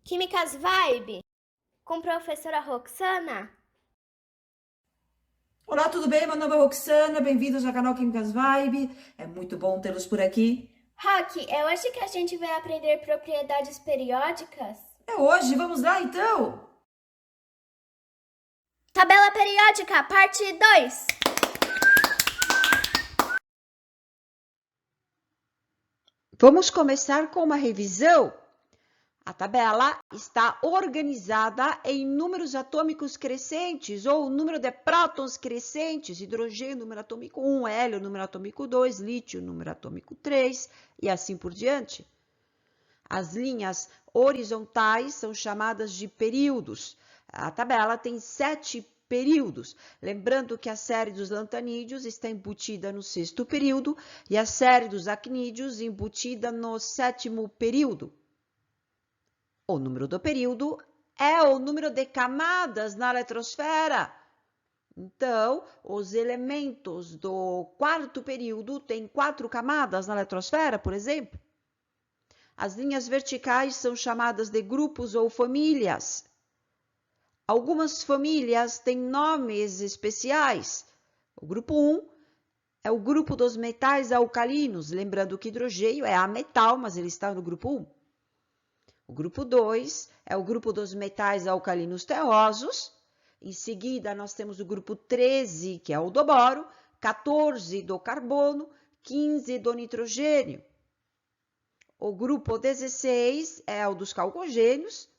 Químicas Vibe, com professora Roxana. Olá, tudo bem? Meu nome é Roxana, bem-vindos ao canal Químicas Vibe. É muito bom tê-los por aqui. Rock, eu acho que a gente vai aprender propriedades periódicas. É hoje, vamos lá então? Tabela periódica, parte 2. Vamos começar com uma revisão. A tabela está organizada em números atômicos crescentes ou número de prótons crescentes, hidrogênio, número atômico 1, hélio, número atômico 2, lítio, número atômico 3 e assim por diante. As linhas horizontais são chamadas de períodos. A tabela tem 7 períodos. Lembrando que a série dos lantanídeos está embutida no 6º período e a série dos acnídeos embutida no 7º período. O número do período é o número de camadas na eletrosfera. Então, os elementos do 4º período têm 4 camadas na eletrosfera, por exemplo. As linhas verticais são chamadas de grupos ou famílias. Algumas famílias têm nomes especiais. O grupo 1 é o grupo dos metais alcalinos, lembrando que hidrogênio é ametal, mas ele está no grupo 1. O grupo 2 é o grupo dos metais alcalinos terrosos. Em seguida, nós temos o grupo 13, que é o do boro, 14 do carbono, 15 do nitrogênio. O grupo 16 é o dos calcogênios,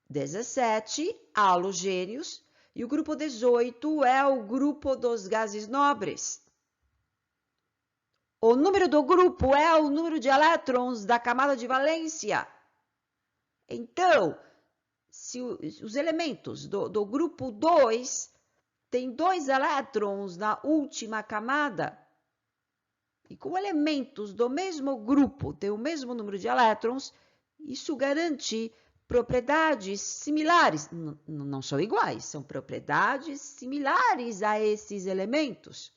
17 halogênios e o grupo 18 é o grupo dos gases nobres. O número do grupo é o número de elétrons da camada de valência. Então, se os elementos do grupo 2 têm 2 elétrons na última camada, e com elementos do mesmo grupo têm o mesmo número de elétrons, isso garante propriedades similares. Não são iguais, são propriedades similares a esses elementos.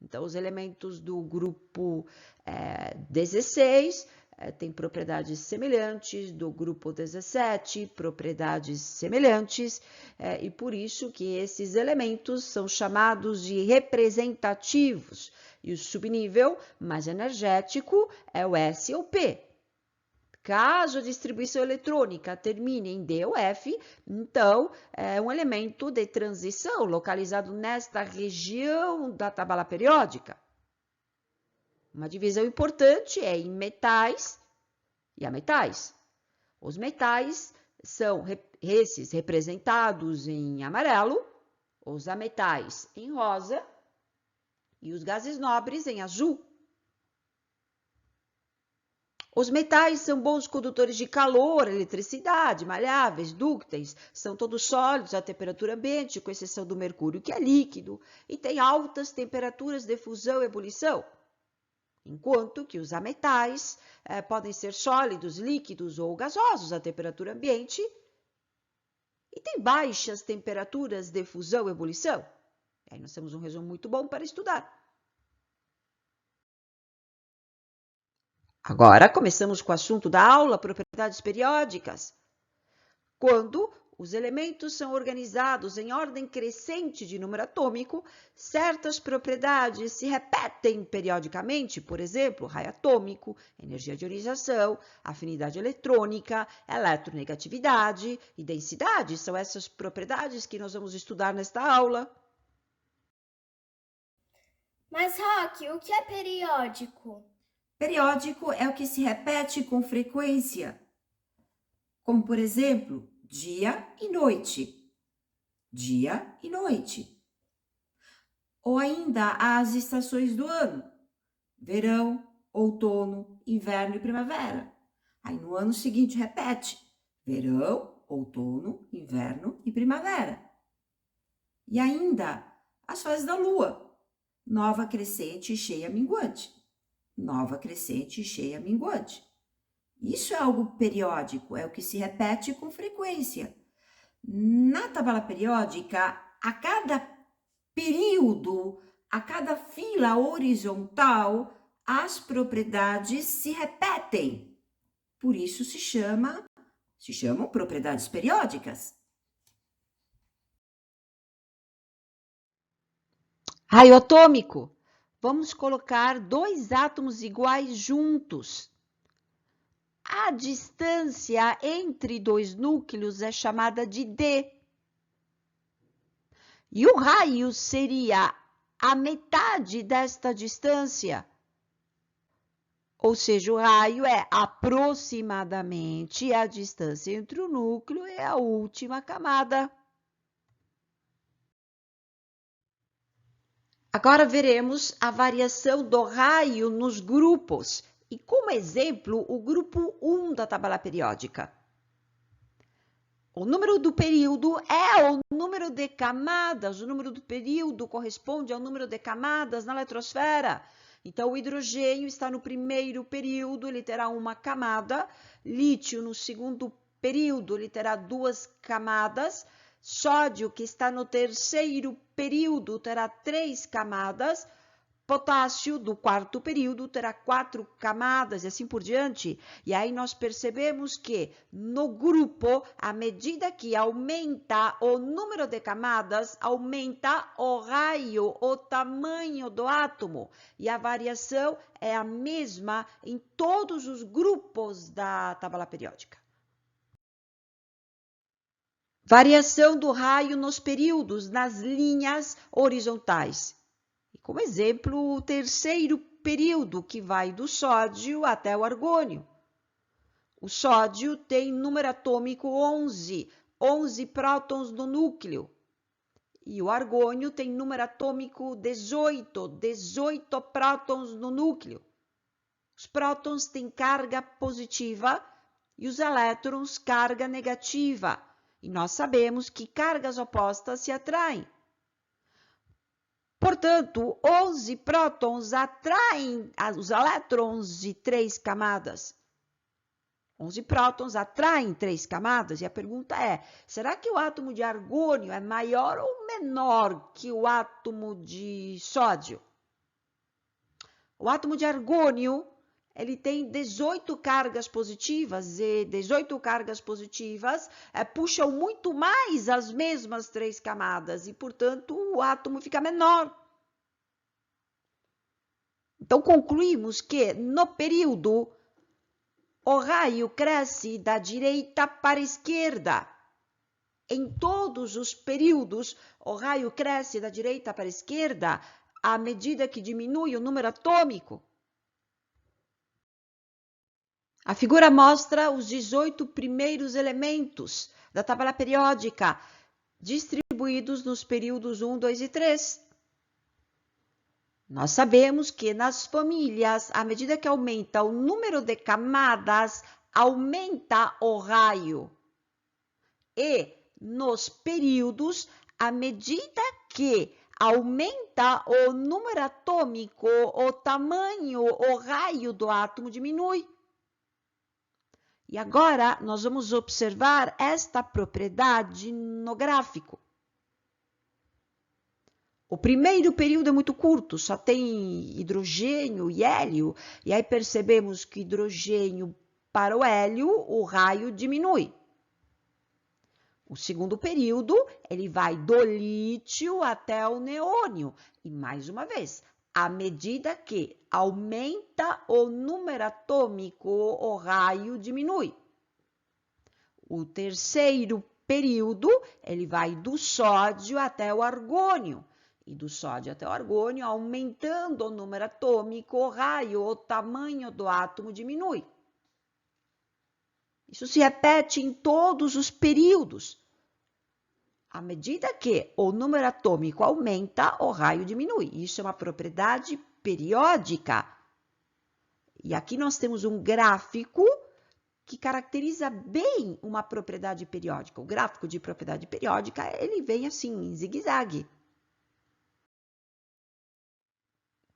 Então, os elementos do grupo 16 têm propriedades semelhantes, do grupo 17, propriedades semelhantes, e por isso que esses elementos são chamados de representativos. E o subnível mais energético é o S ou P. Caso a distribuição eletrônica termine em D ou F, então é um elemento de transição localizado nesta região da tabela periódica. Uma divisão importante é em metais e ametais. Os metais são esses representados em amarelo, os ametais em rosa e os gases nobres em azul. Os metais são bons condutores de calor, eletricidade, maleáveis, dúcteis, são todos sólidos à temperatura ambiente, com exceção do mercúrio, que é líquido, e tem altas temperaturas de fusão e ebulição. Enquanto que os ametais podem ser sólidos, líquidos ou gasosos à temperatura ambiente e têm baixas temperaturas de fusão e ebulição. Aí nós temos um resumo muito bom para estudar. Agora começamos com o assunto da aula, propriedades periódicas. Quando os elementos são organizados em ordem crescente de número atômico, certas propriedades se repetem periodicamente, por exemplo, raio atômico, energia de ionização, afinidade eletrônica, eletronegatividade e densidade. São essas propriedades que nós vamos estudar nesta aula. Mas, Rock, o que é periódico? Periódico é o que se repete com frequência, como por exemplo, dia e noite. Dia e noite. Ou ainda as estações do ano: verão, outono, inverno e primavera. Aí no ano seguinte repete: verão, outono, inverno e primavera. E ainda as fases da lua: nova crescente, cheia, minguante. Nova crescente, cheia, minguante. Isso é algo periódico, é o que se repete com frequência. Na tabela periódica, a cada período, a cada fila horizontal, as propriedades se repetem. Por isso se chama Se chamam propriedades periódicas. Raio atômico. Vamos colocar dois átomos iguais juntos. A distância entre dois núcleos é chamada de D. E o raio seria a metade desta distância. Ou seja, o raio é aproximadamente a distância entre o núcleo e a última camada. Agora veremos a variação do raio nos grupos. E como exemplo, o grupo 1 da tabela periódica. O número do período é o número de camadas. O número do período corresponde ao número de camadas na eletrosfera. Então, o hidrogênio está no primeiro período, ele terá uma camada. Lítio, no segundo período, ele terá duas camadas. Sódio, que está no terceiro período, terá 3 camadas. Potássio, do quarto período, terá 4 camadas e assim por diante. E aí nós percebemos que no grupo, à medida que aumenta o número de camadas, aumenta o raio, o tamanho do átomo. E a variação é a mesma em todos os grupos da tabela periódica. Variação do raio nos períodos, nas linhas horizontais. Como exemplo, o terceiro período, que vai do sódio até o argônio. O sódio tem número atômico 11 prótons no núcleo. E o argônio tem número atômico 18 prótons no núcleo. Os prótons têm carga positiva e os elétrons carga negativa. E nós sabemos que cargas opostas se atraem. Portanto, 11 prótons atraem os elétrons de 3 camadas. 11 prótons atraem 3 camadas. E a pergunta é, será que o átomo de argônio é maior ou menor que o átomo de sódio? O átomo de argônio, ele tem 18 cargas positivas, e 18 cargas positivas puxam muito mais as mesmas 3 camadas, e, portanto, o átomo fica menor. Então, concluímos que, no período, o raio cresce da direita para a esquerda. Em todos os períodos, o raio cresce da direita para a esquerda à medida que diminui o número atômico. A figura mostra os 18 primeiros elementos da tabela periódica, distribuídos nos períodos 1, 2 e 3. Nós sabemos que nas famílias, à medida que aumenta o número de camadas, aumenta o raio. E nos períodos, à medida que aumenta o número atômico, o tamanho, o raio do átomo diminui. E agora, nós vamos observar esta propriedade no gráfico. O primeiro período é muito curto, só tem hidrogênio e hélio. E aí percebemos que hidrogênio para o hélio, o raio diminui. O segundo período, ele vai do lítio até o neônio. E mais uma vez, à medida que aumenta o número atômico, o raio diminui. O terceiro período, ele vai do sódio até o argônio. E do sódio até o argônio, aumentando o número atômico, o raio, o tamanho do átomo diminui. Isso se repete em todos os períodos. À medida que o número atômico aumenta, o raio diminui. Isso é uma propriedade periódica. E aqui nós temos um gráfico que caracteriza bem uma propriedade periódica. O gráfico de propriedade periódica, ele vem assim, em zigue-zague.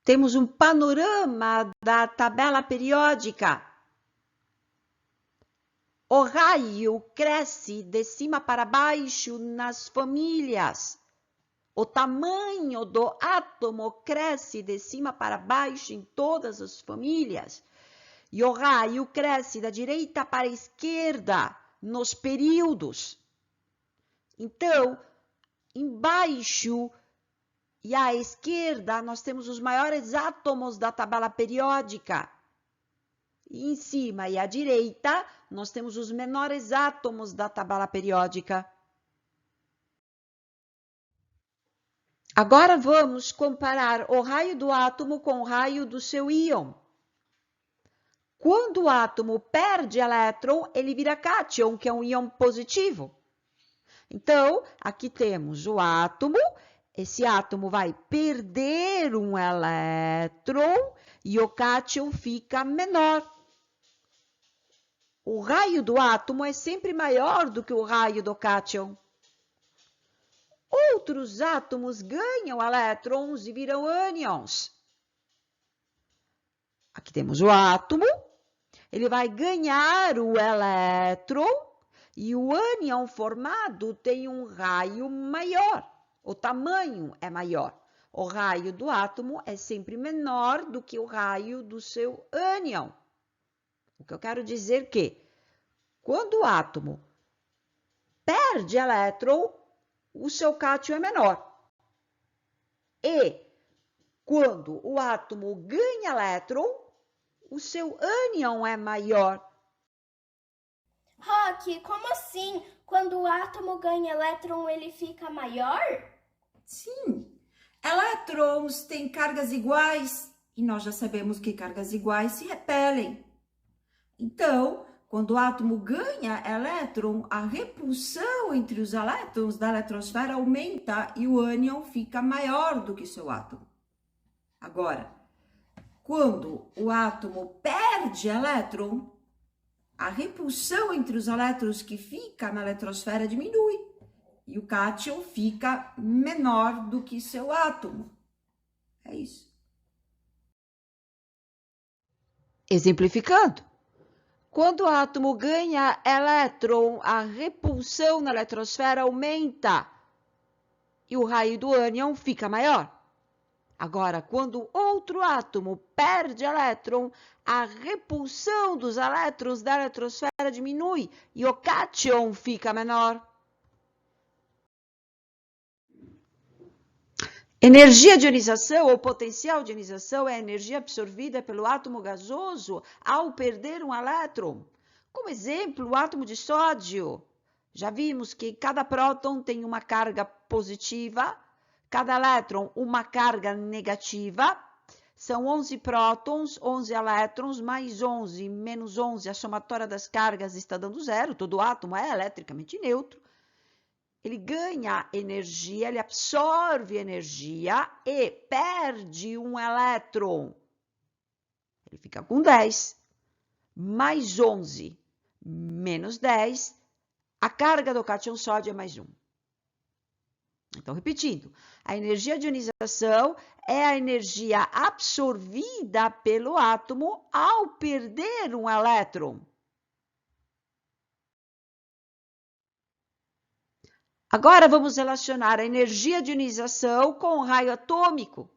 Temos um panorama da tabela periódica. O raio cresce de cima para baixo nas famílias. O tamanho do átomo cresce de cima para baixo em todas as famílias. E o raio cresce da direita para a esquerda nos períodos. Então, embaixo e à esquerda, nós temos os maiores átomos da tabela periódica. E em cima e à direita, nós temos os menores átomos da tabela periódica. Agora vamos comparar o raio do átomo com o raio do seu íon. Quando o átomo perde elétron, ele vira cátion, que é um íon positivo. Então, aqui temos o átomo. Esse átomo vai perder um elétron e o cátion fica menor. O raio do átomo é sempre maior do que o raio do cátion. Outros átomos ganham elétrons e viram ânions. Aqui temos o átomo. Ele vai ganhar o elétron e o ânion formado tem um raio maior. O tamanho é maior. O raio do átomo é sempre menor do que o raio do seu ânion. O que eu quero dizer que, quando o átomo perde elétron, o seu cátion é menor. E, quando o átomo ganha elétron, o seu ânion é maior. Rock, como assim? Quando o átomo ganha elétron, ele fica maior? Sim, elétrons têm cargas iguais e nós já sabemos que cargas iguais se repelem. Então, quando o átomo ganha elétron, a repulsão entre os elétrons da eletrosfera aumenta e o ânion fica maior do que seu átomo. Agora, quando o átomo perde elétron, a repulsão entre os elétrons que fica na eletrosfera diminui e o cátion fica menor do que seu átomo. É isso. Exemplificando. Quando o átomo ganha elétron, a repulsão na eletrosfera aumenta e o raio do ânion fica maior. Agora, quando outro átomo perde elétron, a repulsão dos elétrons da eletrosfera diminui e o cátion fica menor. Energia de ionização ou potencial de ionização é a energia absorvida pelo átomo gasoso ao perder um elétron. Como exemplo, o átomo de sódio. Já vimos que cada próton tem uma carga positiva, cada elétron uma carga negativa. São 11 prótons, 11 elétrons, mais 11, menos 11, a somatória das cargas está dando zero, todo átomo é eletricamente neutro. Ele ganha energia, ele absorve energia e perde um elétron. Ele fica com 10, mais 11, menos 10, a carga do cátion sódio é mais 1. Então, repetindo, a energia de ionização é a energia absorvida pelo átomo ao perder um elétron. Agora vamos relacionar a energia de ionização com o raio atômico.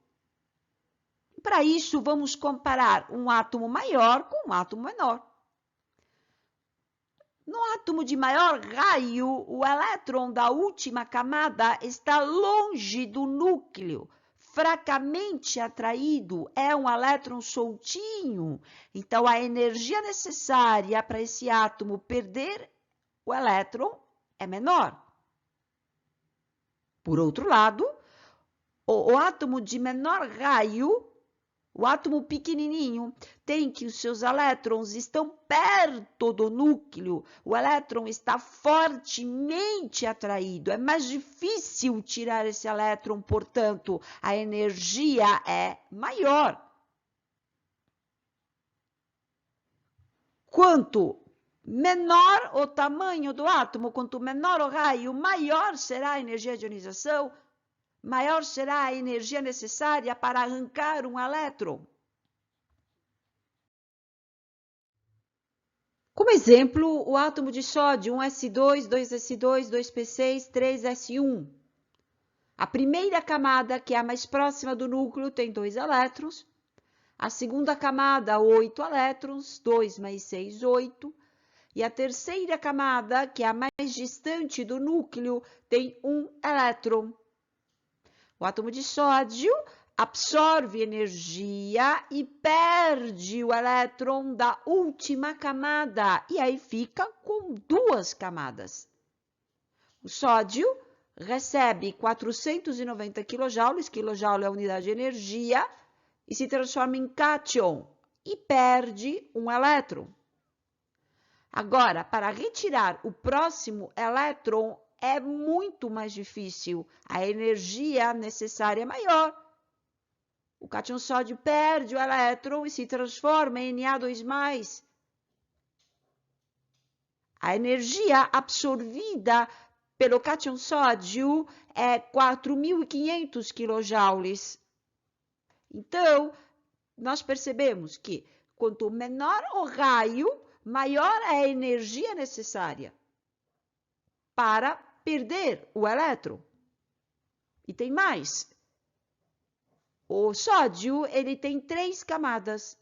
Para isso, vamos comparar um átomo maior com um átomo menor. No átomo de maior raio, o elétron da última camada está longe do núcleo, fracamente atraído, é um elétron soltinho. Então, a energia necessária para esse átomo perder o elétron é menor. Por outro lado, o átomo de menor raio, o átomo pequenininho, tem que os seus elétrons estão perto do núcleo, o elétron está fortemente atraído, é mais difícil tirar esse elétron, portanto, a energia é maior. Quanto menor o tamanho do átomo, quanto menor o raio, maior será a energia de ionização, maior será a energia necessária para arrancar um elétron. Como exemplo, o átomo de sódio, 1s2, 2s2, 2p6, 3s1. A primeira camada, que é a mais próxima do núcleo, tem 2 elétrons. A segunda camada, 8 elétrons, 2 mais 6, 8. E a terceira camada, que é a mais distante do núcleo, tem um elétron. O átomo de sódio absorve energia e perde o elétron da última camada. E aí fica com duas camadas. O sódio recebe 490 kJ, quilojoule é a unidade de energia, e se transforma em cátion e perde um elétron. Agora, para retirar o próximo elétron é muito mais difícil. A energia necessária é maior. O cátion sódio perde o elétron e se transforma em Na2+. A energia absorvida pelo cátion sódio é 4.500 kJ. Então, nós percebemos que quanto menor o raio, maior é a energia necessária para perder o elétron. E tem mais. O sódio, ele tem 3 camadas.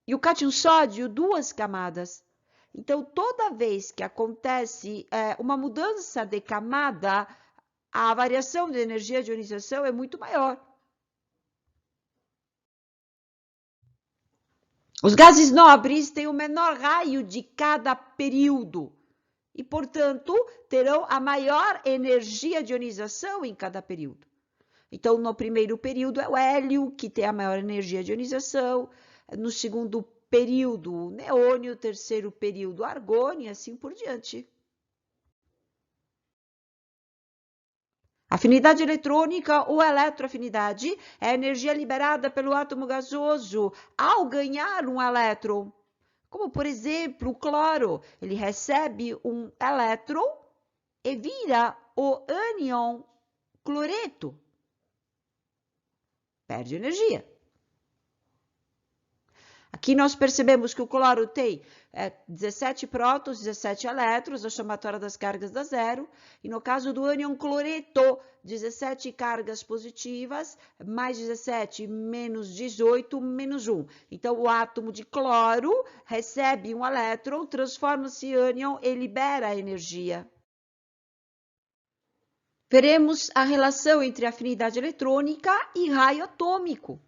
E o cátion sódio, 2 camadas. Então, toda vez que acontece uma mudança de camada, a variação de energia de ionização é muito maior. Os gases nobres têm o menor raio de cada período e, portanto, terão a maior energia de ionização em cada período. Então, no primeiro período é o hélio, que tem a maior energia de ionização, no segundo período o neônio, terceiro período o argônio e assim por diante. Afinidade eletrônica ou eletroafinidade é a energia liberada pelo átomo gasoso ao ganhar um elétron. Como, por exemplo, o cloro. Ele recebe um elétron e vira o ânion cloreto. Perde energia. Aqui nós percebemos que o cloro tem 17 prótons, 17 elétrons, a somatória das cargas dá 0. E no caso do ânion cloreto, 17 cargas positivas, mais 17 menos 18, menos 1. Então, o átomo de cloro recebe um elétron, transforma-se em ânion e libera a energia. Veremos a relação entre afinidade eletrônica e raio atômico.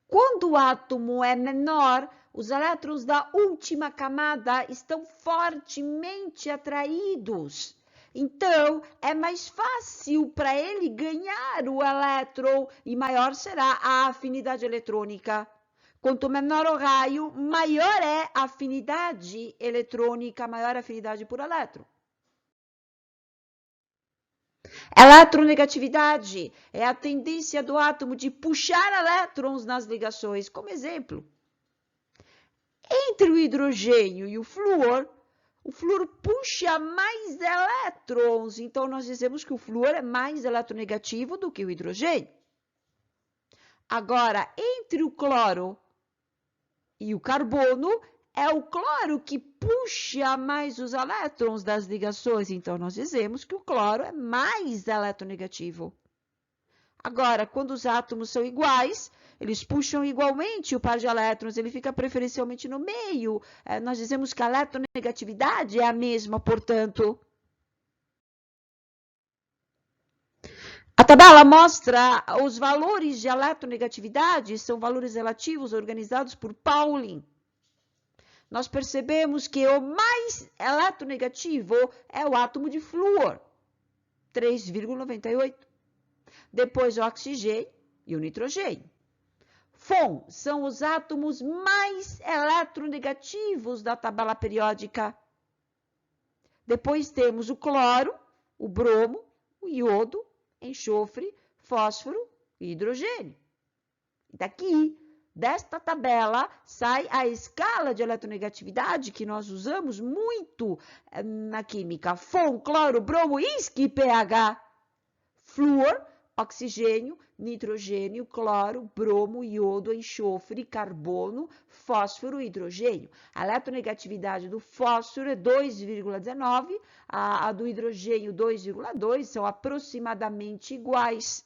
Quando o átomo é menor, os elétrons da última camada estão fortemente atraídos. Então, é mais fácil para ele ganhar o elétron e maior será a afinidade eletrônica. Quanto menor o raio, maior é a afinidade eletrônica, maior a afinidade por elétron. Eletronegatividade é a tendência do átomo de puxar elétrons nas ligações. Como exemplo, entre o hidrogênio e o flúor puxa mais elétrons. Então, nós dizemos que o flúor é mais eletronegativo do que o hidrogênio. Agora, entre o cloro e o carbono, é o cloro que puxa mais os elétrons das ligações. Então, nós dizemos que o cloro é mais eletronegativo. Agora, quando os átomos são iguais, eles puxam igualmente o par de elétrons, ele fica preferencialmente no meio. Nós dizemos que a eletronegatividade é a mesma, portanto. A tabela mostra os valores de eletronegatividade, são valores relativos organizados por Pauling. Nós percebemos que o mais eletronegativo é o átomo de flúor, 3,98. Depois o oxigênio e o nitrogênio. Fon são os átomos mais eletronegativos da tabela periódica. Depois temos o cloro, o bromo, o iodo, enxofre, fósforo e hidrogênio. Daqui, desta tabela, sai a escala de eletronegatividade que nós usamos muito na química. Fon, cloro, bromo, isque, pH. Flúor, oxigênio, nitrogênio, cloro, bromo, iodo, enxofre, carbono, fósforo e hidrogênio. A eletronegatividade do fósforo é 2,19, a do hidrogênio 2,2, são aproximadamente iguais.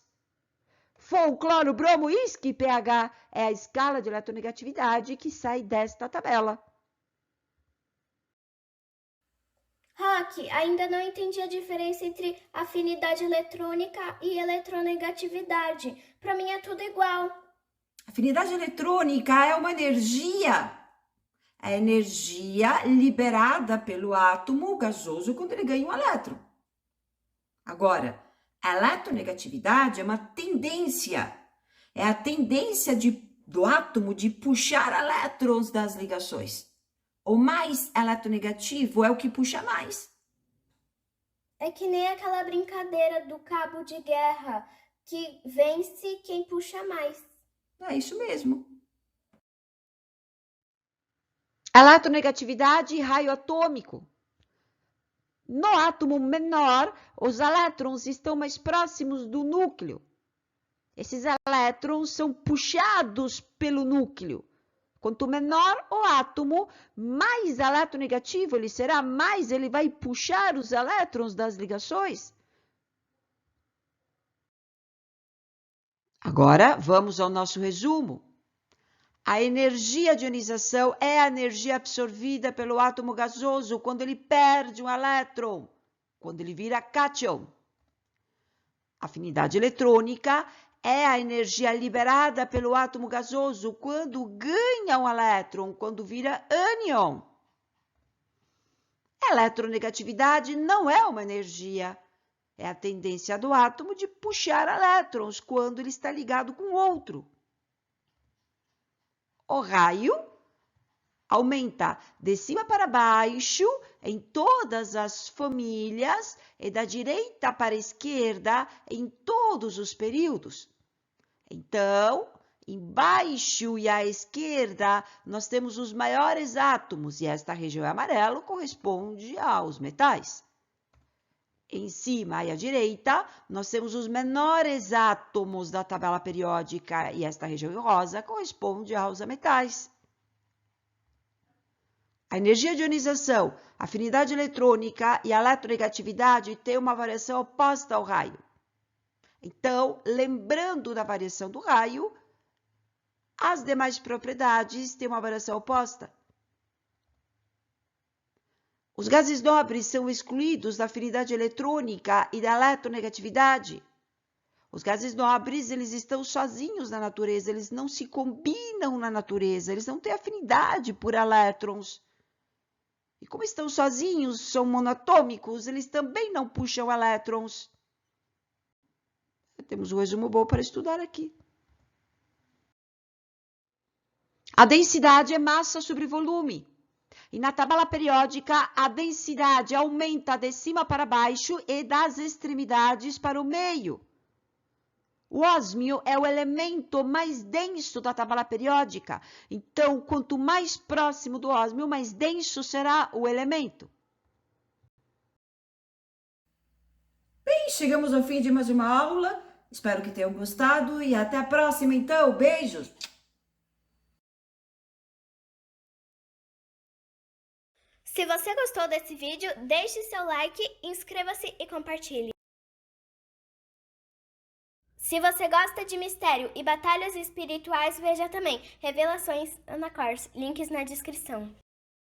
Fon, cloro, bromo, isque, pH é a escala de eletronegatividade que sai desta tabela. Doc, ainda não entendi a diferença entre afinidade eletrônica e eletronegatividade. Para mim é tudo igual. Afinidade eletrônica é uma energia. É a energia liberada pelo átomo gasoso quando ele ganha um elétron. Agora, a eletronegatividade é uma tendência. É a tendência do átomo de puxar elétrons das ligações. O mais eletronegativo é o que puxa mais. É que nem aquela brincadeira do cabo de guerra, que vence quem puxa mais. É isso mesmo. Eletronegatividade e raio atômico. No átomo menor, os elétrons estão mais próximos do núcleo. Esses elétrons são puxados pelo núcleo. Quanto menor o átomo, mais eletronegativo ele será, mais ele vai puxar os elétrons das ligações. Agora, vamos ao nosso resumo. A energia de ionização é a energia absorvida pelo átomo gasoso quando ele perde um elétron, quando ele vira cátion. A afinidade eletrônica é a energia liberada pelo átomo gasoso quando ganha um elétron, quando vira ânion. Eletronegatividade não é uma energia, é a tendência do átomo de puxar elétrons quando ele está ligado com outro. O raio aumenta de cima para baixo em todas as famílias e da direita para a esquerda em todos os períodos. Então, embaixo e à esquerda, nós temos os maiores átomos e esta região amarela corresponde aos metais. Em cima e à direita, nós temos os menores átomos da tabela periódica e esta região rosa corresponde aos metais. A energia de ionização, a afinidade eletrônica e a eletronegatividade têm uma variação oposta ao raio. Então, lembrando da variação do raio, as demais propriedades têm uma variação oposta. Os gases nobres são excluídos da afinidade eletrônica e da eletronegatividade. Os gases nobres, eles estão sozinhos na natureza, eles não se combinam na natureza, eles não têm afinidade por elétrons. E como estão sozinhos, são monatômicos, eles também não puxam elétrons. Temos um resumo bom para estudar aqui. A densidade é massa sobre volume. E na tabela periódica, a densidade aumenta de cima para baixo e das extremidades para o meio. O ósmio é o elemento mais denso da tabela periódica. Então, quanto mais próximo do ósmio, mais denso será o elemento. Bem, chegamos ao fim de mais uma aula. Espero que tenham gostado e até a próxima, então. Beijos! Se você gostou desse vídeo, deixe seu like, inscreva-se e compartilhe. Se você gosta de mistério e batalhas espirituais, veja também Revelações Ana Kors, links na descrição.